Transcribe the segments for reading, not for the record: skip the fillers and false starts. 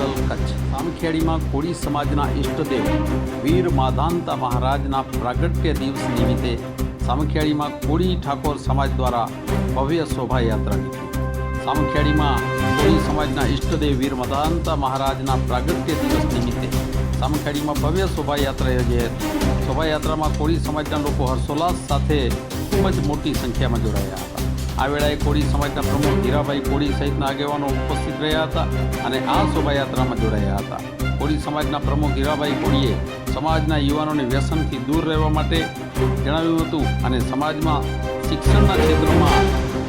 મંડલ કચ્છ સામખિયાળીમાં કોળી સમાજના ઇષ્ટદેવ વીર માધાંતા મહારાજના પ્રાગટ્ય દિવસ નિમિત્તે સામખિયાળીમાં કોળી ઠાકોર સમાજ દ્વારા ભવ્ય શોભાયાત્રા નીકળી। સામખિયાળીમાં કોળી સમાજના ઇષ્ટદેવ વીર માધાંતા મહારાજના પ્રાગટ્ય દિવસ નિમિત્તે સામખિયાળીમાં ભવ્ય શોભાયાત્રા યોજાઈ હતી। શોભાયાત્રામાં કોળી સમાજના લોકો હર્ષોલ્લાસ સાથે ખૂબ જ મોટી સંખ્યામાં જોડાયા હતા। આ વેળાએ કોળી સમાજના પ્રમુખ હીરાભાઈ કોળી સહિતના આગેવાનો ઉપસ્થિત રહ્યા હતા અને આ શોભાયાત્રામાં જોડાયા હતા। કોળી સમાજના પ્રમુખ હીરાભાઈ કોળીએ સમાજના યુવાનોને વ્યસનથી દૂર રહેવા માટે જણાવ્યું હતું અને સમાજમાં શિક્ષણના ક્ષેત્રમાં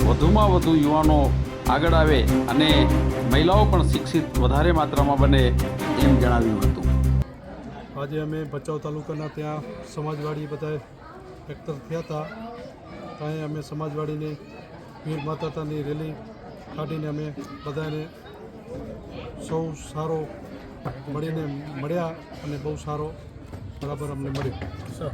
વધુમાં વધુ યુવાનો આગળ આવે અને મહિલાઓ પણ શિક્ષિત વધારે માત્રામાં બને એમ જણાવ્યું હતું। આજે અમે ભચાઉ તાલુકાના ત્યાં સમાજવાડી બધા એકત્ર થયા હતા। ત્યાં અમે સમાજવાડીની વીર માતાની રેલી કાઢીને અમે બધાને સૌ સારો મળીને મળ્યા અને બહુ સારો બરાબર અમને મળ્યો।